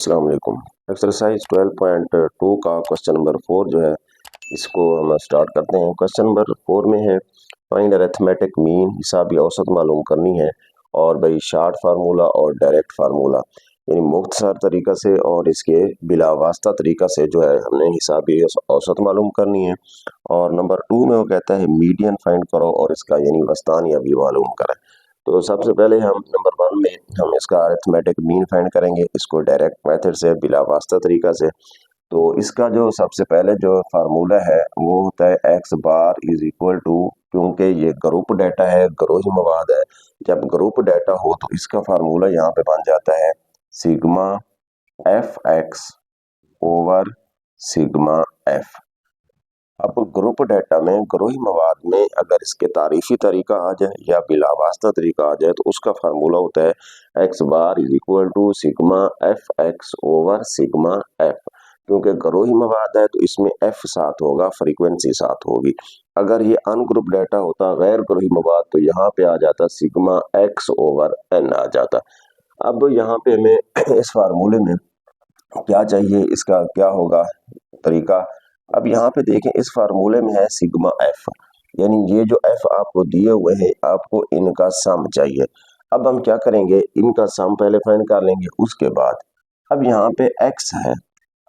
अस्सलाम वालेकुम। एक्सरसाइज 12.2 का क्वेश्चन नंबर 4 जो है इसको हम स्टार्ट करते हैं। क्वेश्चन नंबर 4 में है फाइंड अरिथमेटिक मीन, हिसाबी औसत मालूम करनी है। और भाई शार्ट फार्मूला और डायरेक्ट फार्मूला यानी मुख्तसर तरीका से और इसके बिला वास्ता तरीका से जो है हमने हिसाबी औसत मालूम करनी है। और नंबर 2 में वो कहता है मीडियन फाइंड करो और इसका यानी वस्तान या भी मालूम करें। तो सबसे पहले हम नंबर 1 में हम इसका अरिथमेटिक मीन फाइंड करेंगे, इसको डायरेक्ट मेथड से बिला वास्ता तरीका से। तो इसका जो सबसे पहले जो फार्मूला है वो होता है x bar is equal to, क्योंकि ये ग्रुप डाटा है, ग्रोही मवाद है। जब ग्रुप डाटा हो तो इसका फार्मूला यहाँ पे बन जाता है sigma f x over sigma F. अब ग्रुप डाटा में ग्रोही मवाद में अगर इसके तारीफी तरीका आ जाए या बिलावास्ता तरीका आ जाए तो उसका फार्मूला होता है x bar is equal to sigma f x over sigma f. क्योंकि ग्रोही मवाद है तो इसमें एफ साथ होगा, फ्रीक्वेंसी साथ होगी। अगर ये अनग्रुप डाटा होता गैर ग्रोही मवाद तो यहाँ पे आ जाता सिग्मा एक्स ओवर एन आ जाता। अब यहाँ पे हमें इस फार्मूले में क्या चाहिए, इसका क्या होगा तरीका। अब यहाँ पे देखें इस फार्मूले में है सिग्मा एफ, यानी ये जो एफ आपको दिए हुए हैं आपको इनका सम चाहिए। अब हम क्या करेंगे, इनका सम पहले फाइंड कर लेंगे, उसके बाद अब यहाँ पे एक्स है।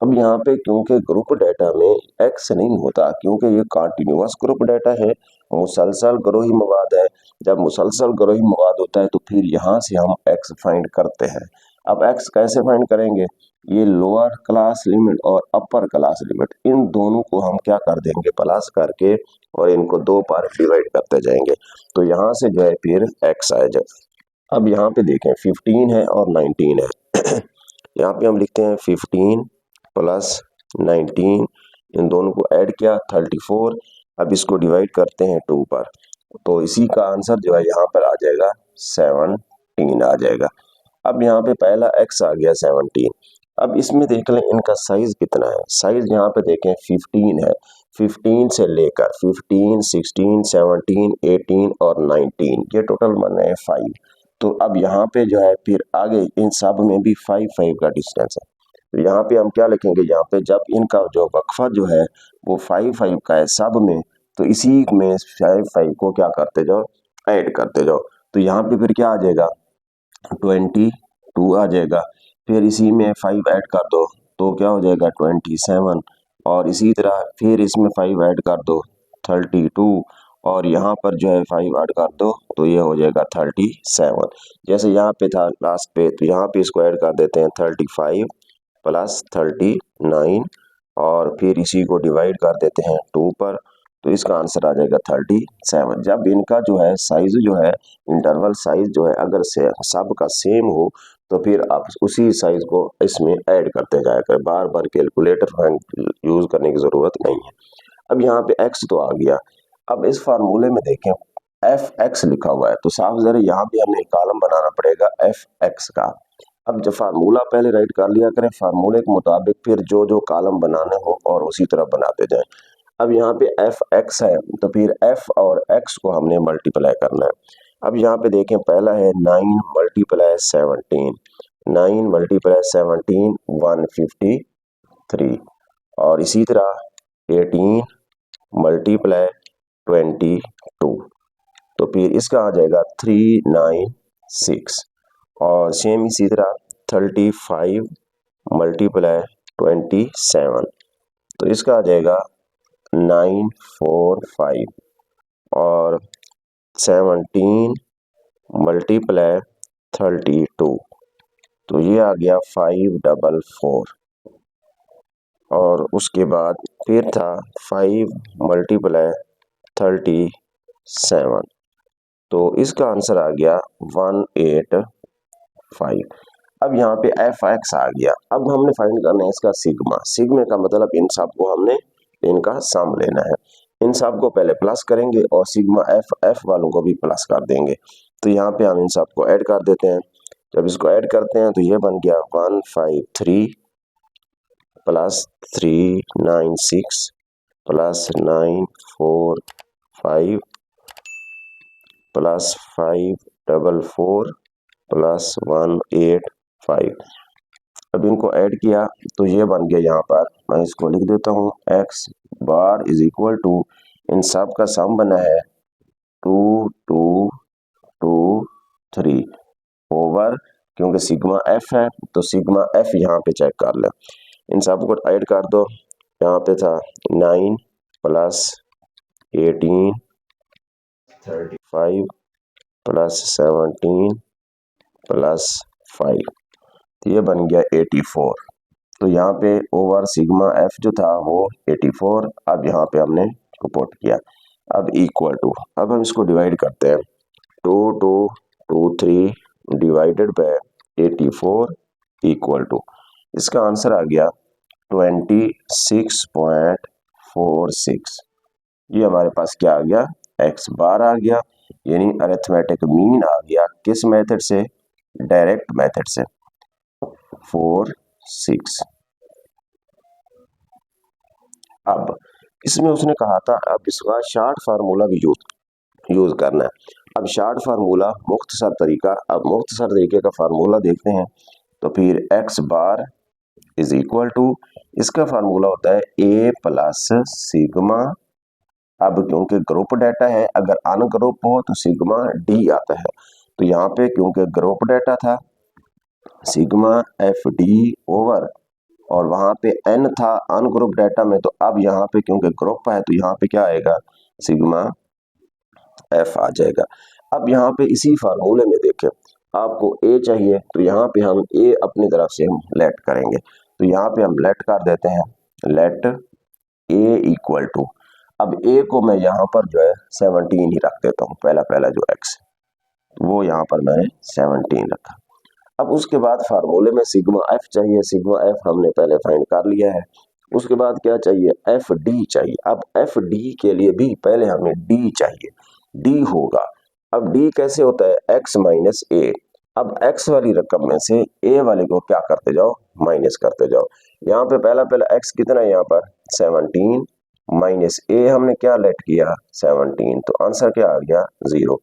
अब यहाँ पे क्योंकि ग्रुप डाटा में एक्स नहीं होता, क्योंकि ये कंटिन्यूअस ग्रुप डाटा है, मुसलसल ग्रोही मवाद है। जब मुसलसल ग्रोही मवाद होता है तो फिर यहाँ से हम एक्स फाइंड करते हैं। अब एक्स कैसे फाइंड करेंगे, ये लोअर क्लास लिमिट और अपर क्लास लिमिट इन दोनों को हम क्या कर देंगे प्लस करके और इनको दो पार्ट डिवाइड करते जाएंगे। तो यहाँ से जो है फिर एक्स आएगा। अब यहाँ पे देखें 15 है और 19 है। यहाँ पे हम लिखते हैं 15 प्लस 19, इन दोनों को ऐड किया 34। अब इसको डिवाइड करते हैं 2 पर, तो इसी का आंसर जो है यहाँ पर आ जाएगा 17 आ जाएगा। अब यहाँ पे पहला x आ गया 17। अब इसमें देख लें इनका साइज कितना है, साइज यहाँ पे देखें 15 है। 15 से लेकर 15, 16, 17, 18 और 19 ये टोटल बन रहे 5। तो अब यहाँ पे जो है फिर आगे इन सब में भी 5 का डिस्टेंस है। तो यहाँ पे हम क्या लिखेंगे, यहाँ पे जब इनका जो वक्फा जो है वो 5 का है सब में, तो इसी में 5 को क्या करते जाओ, ऐड करते जाओ। तो यहाँ पे फिर क्या आ जाएगा 22 आ जाएगा। फिर इसी में 5 ऐड कर दो तो क्या हो जाएगा 27। और इसी तरह फिर इसमें 5 ऐड कर दो 32। और यहाँ पर जो है 5 ऐड कर दो तो ये हो जाएगा 37। जैसे यहाँ पे था लास्ट पे, तो यहाँ पे इसको ऐड कर देते हैं 35 प्लस 39 और फिर इसी को डिवाइड कर देते हैं 2 पर, तो इसका आंसर आ जाएगा 37। जब इनका जो है साइज जो है इंटरवल साइज जो है अगर से सब का सेम हो तो फिर आप उसी साइज को इसमें ऐड करते जाया करें, बार बार कैलकुलेटर यूज करने की जरूरत नहीं है। अब यहाँ पे x तो आ गया। अब इस फार्मूले में देखें एफ एक्स लिखा हुआ है, तो साफ जरा यहाँ पे हमें कॉलम बनाना पड़ेगा एफ एक्स का। अब जब फार्मूला पहले राइट कर लिया करें, फार्मूले के मुताबिक फिर जो जो कॉलम बनाने हो और उसी तरह बनाते जाएं। अब यहाँ पे एफ एक्स है तो फिर एफ और एक्स को हमने मल्टीप्लाई करना है। अब यहाँ पे देखें पहला है 9 मल्टीप्लाई 17, 9 मल्टीप्लाई 17 153। और इसी तरह 18 मल्टीप्लाई 22, तो फिर इसका आ जाएगा 396। और सेम इसी तरह 35 मल्टीप्लाई 27, तो इसका आ जाएगा 945। और 17 मल्टीप्लाई 32, तो ये आ गया 544। और उसके बाद फिर था 5 मल्टीप्लाई 37, तो इसका आंसर आ गया 185। अब यहाँ पे एफ एक्स आ गया। अब हमने फाइंड करना है इसका सिग्मा। सिग्मा का मतलब इन सब को हमने इनका सम लेना है। इन सब को पहले प्लस करेंगे और सिग्मा एफ एफ वालों को भी प्लस कर देंगे। तो यहाँ पे हम इन सब को ऐड कर देते हैं। जब इसको ऐड करते हैं तो ये बन गया 153 प्लस 396 प्लस 945 प्लस 544 प्लस 185। अब इनको ऐड किया तो ये बन गया, यहाँ पर मैं इसको लिख देता हूँ, x bar is equal to, इन सब का सम बना है 2 2 2 3 ओवर, क्योंकि सिग्मा एफ है तो सिग्मा एफ यहाँ पे चेक कर ले, इन सब को ऐड कर दो। यहाँ पे था 9 प्लस 18 35 प्लस 17 प्लस 5, तो ये बन गया 84। तो यहाँ पे ओवर सिग्मा एफ जो था वो 84, अब यहाँ पे हमने पुट किया। अब इक्वल टू, अब हम इसको डिवाइड करते हैं, 2 2 2 3 डिवाइडेड बाय 84 इक्वल टू, इसका आंसर आ गया 26.46। ये हमारे पास क्या आ गया, एक्स बार आ गया, यानी अरिथमेटिक मीन आ गया। किस मेथड से, डायरेक्ट मेथड से, 4 6। अब इसमें उसने कहा था अब इसका शार्ट फार्मूला भी यूज करना है। अब शार्ट फार्मूला मुख्तसर तरीका, अब मुख्तसर तरीके का फार्मूला देखते हैं। तो फिर x bar is equal to, इसका फार्मूला होता है ए प्लस सिग्मा। अब क्योंकि ग्रुप डाटा है, अगर अनग्रुप हो तो सिग्मा डी आता है, तो यहाँ पे क्योंकि ग्रुप डाटा था सिग्मा एफ डी ओवर, और वहां पे एन था अनग्रुप डाटा में, तो अब यहाँ पे क्योंकि ग्रुप है तो यहाँ पे क्या आएगा, सिग्मा एफ आ जाएगा। अब यहाँ पे इसी फार्मूले में देखें, आपको ए चाहिए तो यहाँ पे हम ए अपनी तरफ से हम लेट करेंगे, तो यहाँ पे हम लेट कर देते हैं, लेट ए इक्वल टू, अब ए को मैं यहाँ पर जो है 17 ही रख देता हूँ, पहला जो एक्स वो यहाँ पर मैंने 17 रखा। अब उसके बाद फार्मूले में सिग्मा एफ चाहिए, सिग्मा एफ हमने पहले फाइंड कर लिया है। उसके बाद क्या चाहिए, एफ डी चाहिए। अब एफ डी के लिए भी पहले हमें डी चाहिए, डी होगा। अब डी कैसे होता है, एक्स माइनस ए। अब एक्स वाली रकम में से ए वाले को क्या करते जाओ, माइनस करते जाओ। यहाँ पे पहला एक्स कितना है, यहाँ पर 17 माइनस ए हमने क्या लेट किया 17, तो आंसर क्या आ गया 0।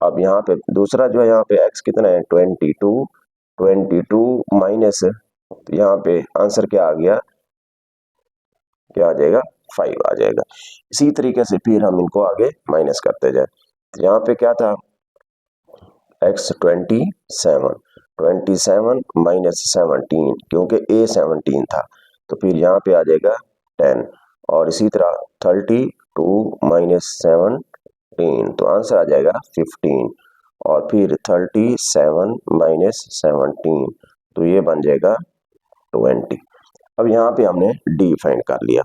अब यहाँ पे दूसरा जो है, यहाँ पे एक्स कितना है 22 माइनस, तो यहाँ पे आंसर क्या आ गया, क्या आ जाएगा 5 आ जाएगा। इसी तरीके से फिर हम इनको आगे माइनस करते जाए, तो यहाँ पे क्या था x 27 माइनस 17, क्योंकि a 17 था तो फिर यहाँ पे आ जाएगा 10, और इसी तरह 32 माइनस 17, तो आंसर आ जाएगा 15, और फिर 37 माइनस 17, तो ये बन जाएगा 20। अब यहाँ पे हमने डी फाइंड कर लिया।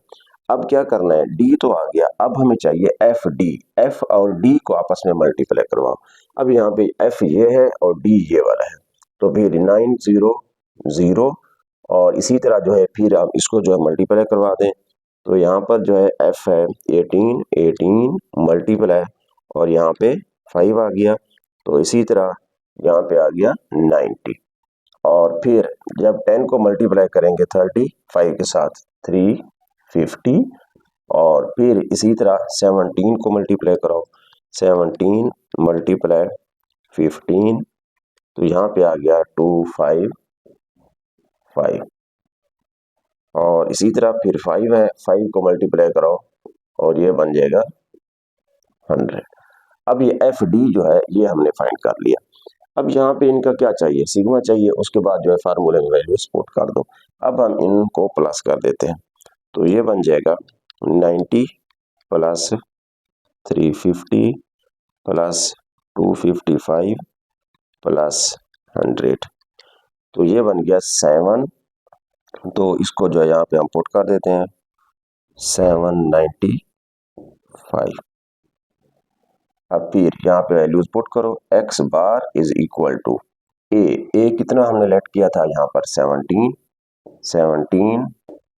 अब क्या करना है, डी तो आ गया, अब हमें चाहिए एफ डी। एफ और डी को आपस में मल्टीप्लाई करवाओ। अब यहाँ पे एफ ये है और डी ये वाला है, तो फिर 9 0 0, और इसी तरह जो है फिर हम इसको जो है मल्टीप्लाई करवा दें, तो यहाँ पर जो है एफ है 18 मल्टीप्लाई, और यहाँ पे 5 आ गया, तो इसी तरह यहाँ पे आ गया 90, और फिर जब 10 को मल्टीप्लाई करेंगे 35 के साथ 350, और फिर इसी तरह 17 को मल्टीप्लाई करो, 17 मल्टीप्लाई 15, तो यहाँ पे आ गया 255, और इसी तरह फिर 5 है, 5 को मल्टीप्लाई करो और ये बन जाएगा 100। अब ये एफ डी जो है ये हमने फाइंड कर लिया। अब यहाँ पे इनका क्या चाहिए, सिग्मा चाहिए, उसके बाद जो है फार्मूले में वैल्यू पुट कर दो। अब हम इनको प्लस कर देते हैं, तो ये बन जाएगा 90 प्लस 350 प्लस 255 प्लस 100, तो ये बन गया 7, तो इसको जो है यहाँ पे हम पुट कर देते हैं 795। अब फिर यहाँ पे वैल्यूज पुट करो, x bar is equal to a कितना हमने लेट किया था यहाँ पर 17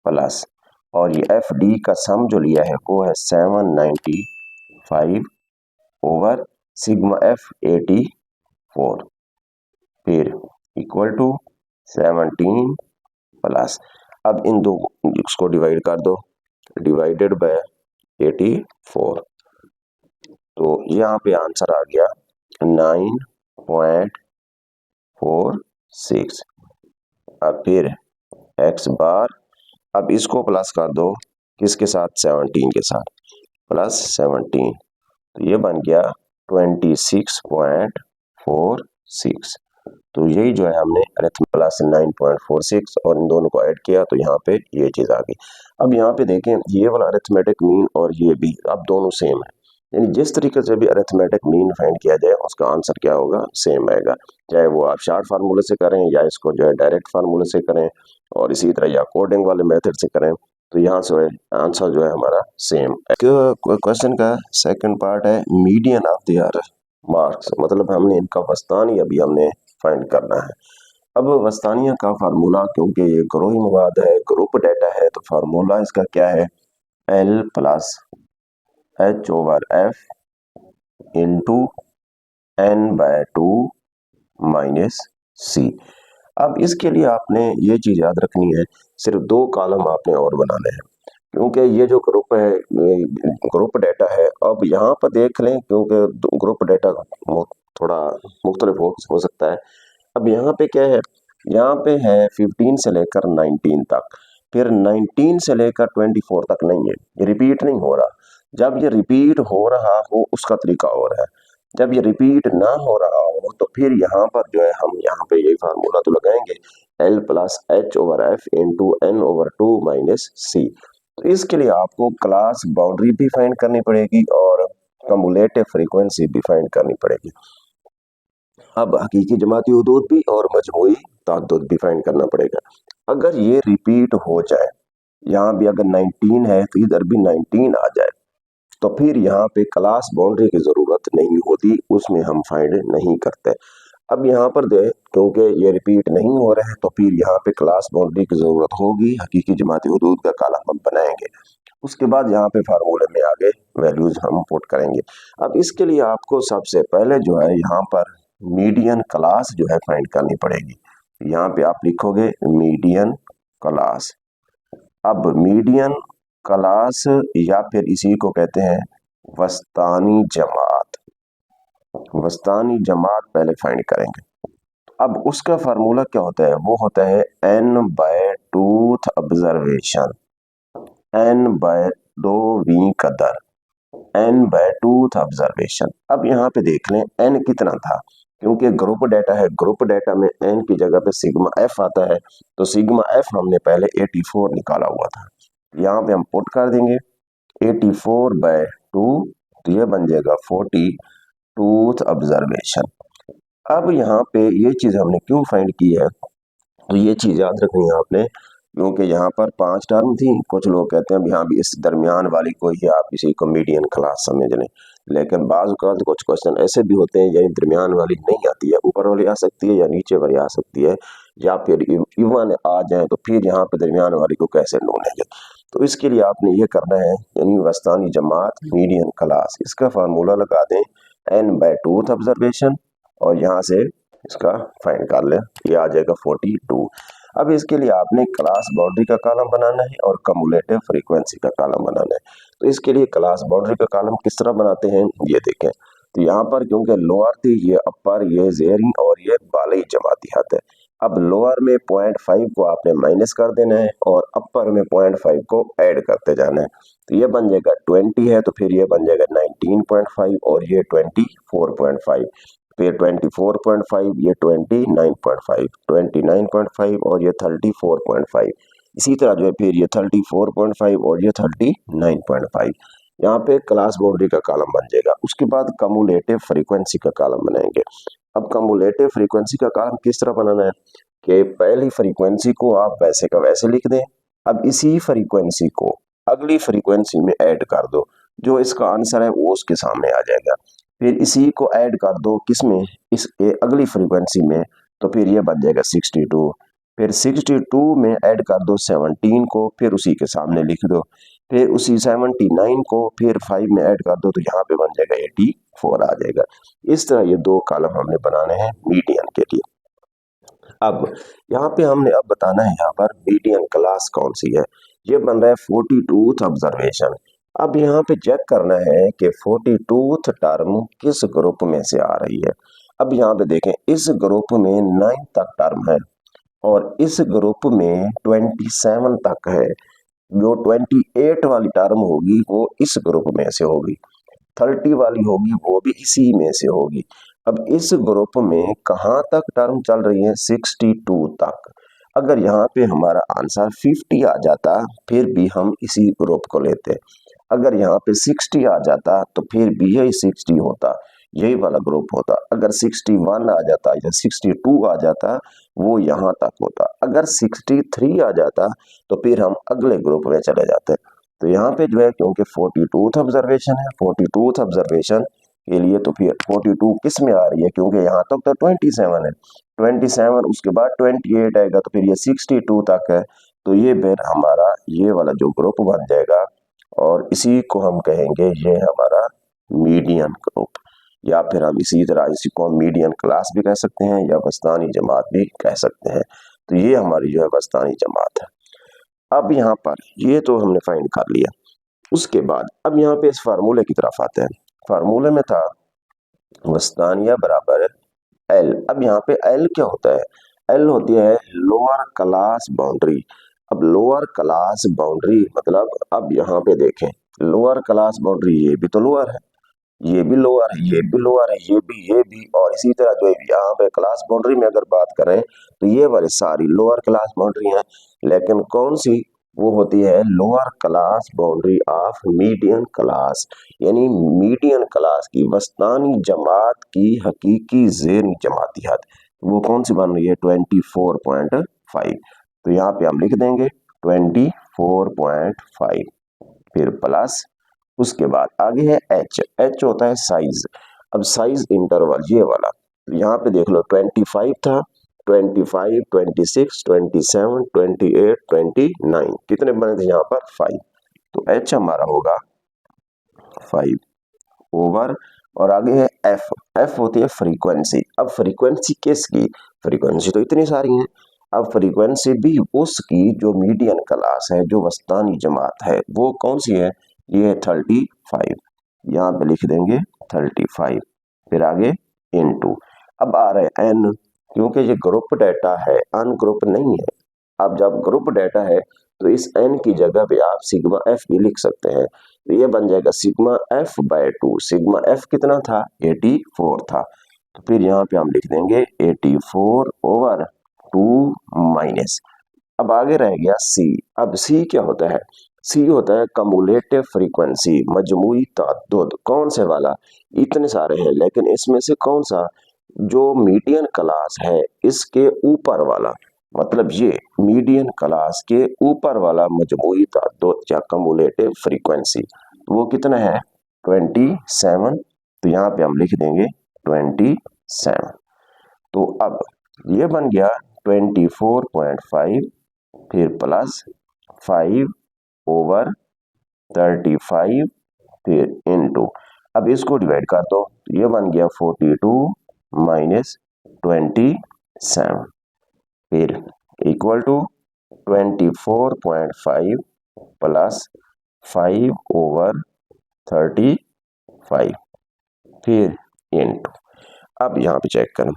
प्लस, और ये एफ डी का सम जो लिया है वो है 795 ओवर सिग्मा एफ 84, फिर इक्वल टू 17 प्लस, अब इन दो इसको डिवाइड कर दो, डिवाइडेड बाय 84, तो यहाँ पे आंसर आ गया 9.46। अब फिर एक्स बार, अब इसको प्लस कर दो किसके साथ, 17 के साथ, प्लस 17, तो ये बन गया 26.46। तो यही जो है हमने अरिथमेटिक प्लस 9.46 और इन दोनों को ऐड किया तो यहाँ पे ये चीज़ आ गई। अब यहाँ पे देखें ये वाला अरिथमेटिक मीन और ये भी अब दोनों सेम है, यानी जिस तरीके से भी अरिथमेटिक मीन फाइंड किया जाए उसका आंसर क्या होगा, सेम आएगा, चाहे वो आप शॉर्ट फार्मूले से करें या इसको जो है डायरेक्ट फार्मूले से करें और इसी तरह या कोडिंग वाले मेथड से करें, तो यहाँ से आंसर जो है हमारा सेम। क्वेश्चन का सेकंड पार्ट है मीडियन ऑफ देयर मार्क्स, मतलब हमने इनका वस्तानी अभी हमने फाइंड करना है। अब वस्तानिया का फार्मूला, क्योंकि ये ग्रोही मवाद है, ग्रुप डाटा है, तो फार्मूला इसका क्या है, L plus H/F into N/2 minus C। अब इसके लिए आपने ये चीज़ याद रखनी है, सिर्फ 2 कॉलम आपने और बनाने हैं, क्योंकि ये जो ग्रुप है ग्रुप डाटा है। अब यहाँ पर देख लें, क्योंकि ग्रुप डाटा थोड़ा मुख्तलिफ हो सकता है। अब यहाँ पे क्या है, यहाँ पे है 15 से लेकर 19 तक, फिर 19 से लेकर 24 तक नहीं है, ये रिपीट नहीं हो रहा। जब ये रिपीट हो रहा हो उसका तरीका और है, जब ये रिपीट ना हो रहा हो तो फिर यहाँ पर जो है हम यहाँ पे यही फार्मूला तो लगाएंगे, L plus H/F into N/2 minus C। तो इसके लिए आपको क्लास बाउंड्री भी फाइंड करनी पड़ेगी और कम्युलेटिव फ्रीक्वेंसी भी फाइंड करनी पड़ेगी। अब हकीकी जमाती हुदूद भी और मजमूई ताद्दुद भी फाइंड करना पड़ेगा। अगर ये रिपीट हो जाए, यहाँ भी अगर 19 है तो इधर भी 19 आ जाए, तो फिर यहाँ पे क्लास बाउंड्री की ज़रूरत नहीं होती, उसमें हम फाइंड नहीं करते। अब यहाँ पर दे, क्योंकि ये रिपीट नहीं हो रहे हैं तो फिर यहाँ पे क्लास बाउंड्री की ज़रूरत होगी, हकीकी जमाती हुदूद का कॉलम हम बनाएंगे, उसके बाद यहाँ पे फार्मूले में आगे वैल्यूज हम पुट करेंगे। अब इसके लिए आपको सबसे पहले जो है यहाँ पर मीडियन क्लास जो है फाइंड करनी पड़ेगी। यहाँ पे आप लिखोगे मीडियन क्लास। अब मीडियन क्लास या फिर इसी को कहते हैं वस्तानी जमात, वस्तानी जमात पहले फाइंड करेंगे। अब उसका फार्मूला क्या होता है, वो होता है n/2th ऑब्जर्वेशन, n/2वीं कदर, n/2th ऑब्जर्वेशन। अब यहाँ पे देख लें n कितना था, क्योंकि ग्रुप डाटा है, ग्रुप डाटा में n की जगह पे सिग्मा f आता है, तो सिग्मा f हमने पहले 84 निकाला हुआ था, यहाँ पे हम पुट कर देंगे 84/2, तो ये बन जाएगा 42th ऑब्जर्वेशन। अब यहाँ पे ये चीज़ हमने क्यों फाइंड की है, तो ये चीज़ याद रखनी है आपने, क्योंकि यहाँ पर 5 टर्म थी। कुछ लोग कहते हैं यहाँ भी इस दरमियान वाली को ही आप इसी को मीडियन क्लास समझ लें, लेकिन बाज़ औक़ात कुछ क्वेश्चन ऐसे भी होते हैं यानी दरमियान वाली नहीं आती है, ऊपर वाली आ सकती है या नीचे वाली आ सकती है, या फिर इवन आ जाए तो फिर यहाँ पे दरमियान वाली को कैसे ढूंढेंगे। तो इसके लिए आपने ये करना है, यानी वस्तानी जमात मीडियन क्लास, इसका फार्मूला लगा दें n/2th ऑब्जर्वेशन और यहाँ से इसका फाइंड कर लें, ये आ जाएगा 42। अब इसके लिए आपने क्लास बाउंड्री का कॉलम बनाना है और कम्युलेटिव फ्रीक्वेंसी का कॉलम बनाना है। तो इसके लिए क्लास बाउंड्री का कॉलम किस तरह बनाते हैं ये देखें। तो यहाँ पर क्योंकि लोअर थी, ये अपर, ये ज़ेरी और ये बालई जमाती हद है। अब लोअर में 0.5 को आपने माइनस कर देना है और अपर में 0.5 को ऐड करते जाना है, तो ये बन जाएगा 20 है, तो फिर ये बन जाएगा 19.5 और ये 24.5, फिर 24.5, ये 29.5, 29.5 और ये 34.5, इसी तरह जो है फिर ये 34.5 और ये 39.5, यहाँ पे क्लास बाउंड्री का कॉलम बन जाएगा। उसके बाद कम्युलेटिव फ्रीक्वेंसी का कॉलम बनाएंगे। अब कम्युलेटिव फ्रीक्वेंसी का कॉलम किस तरह बनाना है कि पहली फ्रीक्वेंसी को आप वैसे का वैसे लिख दें, अब इसी फ्रीक्वेंसी को अगली फ्रीक्वेंसी में ऐड कर दो, जो इसका आंसर है वो उसके सामने आ जाएगा, फिर इसी को ऐड कर दो किसमें, इस अगली फ्रीक्वेंसी में, तो फिर ये बन जाएगा 62, फिर 62 में ऐड कर दो 17 को, फिर उसी के सामने लिख दो, फिर उसी 79 को फिर 5 में ऐड कर दो, तो यहाँ पे बन जाएगा 84 आ जाएगा। इस तरह ये 2 कॉलम हमने बनाने हैं मीडियन के लिए। अब यहाँ पे हमने अब बताना है यहाँ पर मीडियन क्लास कौन सी है, ये बन रहा है 42th ऑब्जर्वेशन। अब यहाँ पे चेक करना है कि 42th टर्म किस ग्रुप में से आ रही है। अब यहाँ पे देखें इस ग्रुप में 9 तक टर्म है, और इस ग्रुप में 27 तक है। जो 28 वाली टर्म होगी वो इस ग्रुप में से होगी, 30 वाली होगी वो भी इसी में से होगी। अब इस ग्रुप में कहाँ तक टर्म चल रही है, 62 तक। अगर यहाँ पे हमारा आंसर 50 आ जाता फिर भी हम इसी ग्रुप को लेते, अगर यहाँ पे 60 आ जाता तो फिर भी यही 60 होता, यही वाला ग्रुप होता। अगर 61 आ जाता या 62 आ जाता वो यहाँ तक होता। अगर 63 आ जाता तो फिर हम अगले ग्रुप में चले जाते। तो यहाँ पे जो है क्योंकि 42th ऑब्जर्वेशन है, 42th ऑब्जर्वेशन के लिए तो फिर 42 किस में आ रही है, क्योंकि यहाँ तक तो 27 है, 27 उसके बाद 28 आएगा तो फिर ये 62 तक है। तो ये फिर हमारा ये वाला जो ग्रुप बन जाएगा और इसी को हम कहेंगे ये हमारा मीडियन ग्रुप, या फिर हम इसी तरह इसी को हम मीडियन क्लास भी कह सकते हैं या वस्तानी जमात भी कह सकते हैं। तो ये हमारी जो है वस्तानी जमात है। अब यहाँ पर ये तो हमने फाइंड कर लिया। उसके बाद अब यहाँ पे इस फार्मूले की तरफ आते हैं। फार्मूले में था वस्तानिया बराबर एल। अब यहाँ पे एल क्या होता है, एल होती है लोअर क्लास बाउंड्री। अब लोअर क्लास बाउंड्री मतलब अब यहाँ पे देखें, लोअर क्लास बाउंड्री ये भी तो लोअर है, ये भी लोअर है, ये भी लोअर है, ये भी और इसी तरह जो है यहाँ पे क्लास बाउंड्री में अगर बात करें तो ये वाली सारी लोअर क्लास बाउंड्री है। लेकिन कौन सी, वो होती है lower class boundary of median class, यानी मीडियन क्लास की वस्तानी जमात की हकीकी ज़ेर जमाती हद, वो कौन सी बन रही है 24.5। तो यहाँ पे हम लिख देंगे 24.5 फिर प्लस, उसके बाद आगे है एच, एच होता है साइज। अब साइज इंटरवल ये वाला, तो यहाँ पे देख लो 25 था, 25, 26, 27, 28, 29, कितने बने थे यहाँ पर 5। तो एच हमारा होगा 5 ओवर, और आगे है एफ, एफ होती है फ्रीक्वेंसी। अब फ्रीक्वेंसी किसकी, फ्रीक्वेंसी तो इतनी सारी हैं, अब फ्रीक्वेंसी भी उसकी जो मीडियन क्लास है जो वस्तानी जमात है वो कौन सी है, ये 35, यहाँ पे लिख देंगे 35, फिर आगे इनटू। अब आ रहे एन, क्योंकि ये ग्रुप डाटा है अनग्रुप नहीं है। अब जब ग्रुप डाटा है तो इस एन की जगह पे आप सिग्मा एफ भी लिख सकते हैं। तो ये बन जाएगा sigma f by 2। Sigma f कितना था, 84 था। तो फिर यहाँ पे हम लिख देंगे 84 ओवर 2 माइनस। अब आगे रह गया सी। अब सी क्या होता है, सी होता है कमुलेटिव फ्रीक्वेंसी, मजमूई ताद्दुद। कौन से वाला, इतने सारे हैं लेकिन इसमें से कौन सा, जो मीडियन क्लास है इसके ऊपर वाला, मतलब ये मीडियन क्लास के ऊपर वाला मजमूई ताद्दुद या कमुलेटिव फ्रीक्वेंसी, वो कितना है 27। तो यहाँ पे हम लिख देंगे 27। तो अब ये बन गया 24.5 फिर प्लस 5 ओवर 35 फिर इनटू। अब इसको डिवाइड कर दो, ये बन गया 42 माइनस 27 फिर इक्वल टू 24.5 प्लस 5 ओवर 35 फिर इनटू। अब यहाँ पे चेक करें,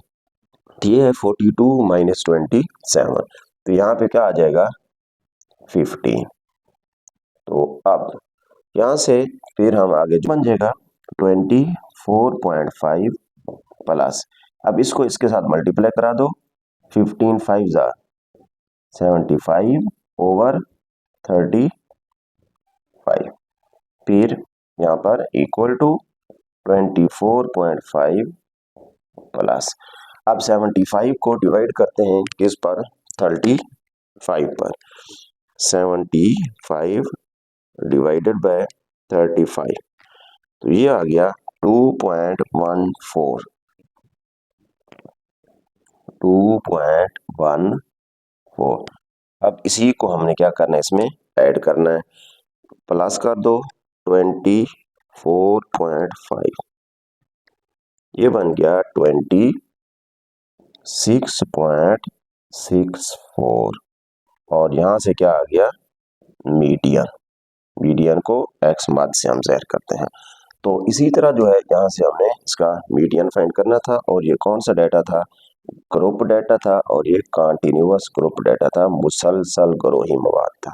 ये है 42 माइनस 27, तो यहाँ पे क्या आ जाएगा 15। तो अब यहाँ से फिर हम आगे जो बन जाएगा 24.5 प्लस, अब इसको इसके साथ मल्टीप्लाई करा दो, 15 5 जा 75 ओवर 35 फिर यहाँ पर इक्वल टू 24.5 प्लस। अब 75 को डिवाइड करते हैं किस पर, 35 पर। 75 डिवाइडेड बाय 35, तो ये आ गया 2.14, 2.14। अब इसी को हमने क्या करना है, इसमें ऐड करना है, प्लस कर दो 24.5, ये बन गया 26.64, और यहाँ से क्या आ गया मीडियन, मीडियन को एक्स मद से हम ज़ाहिर करते हैं। तो इसी तरह जो है यहाँ से हमने इसका मीडियन फाइंड करना था, और ये कौन सा डाटा था ग्रुप डाटा था और ये कंटीन्यूअस ग्रुप डाटा था, मुसलसल ग्रोही मवाद था।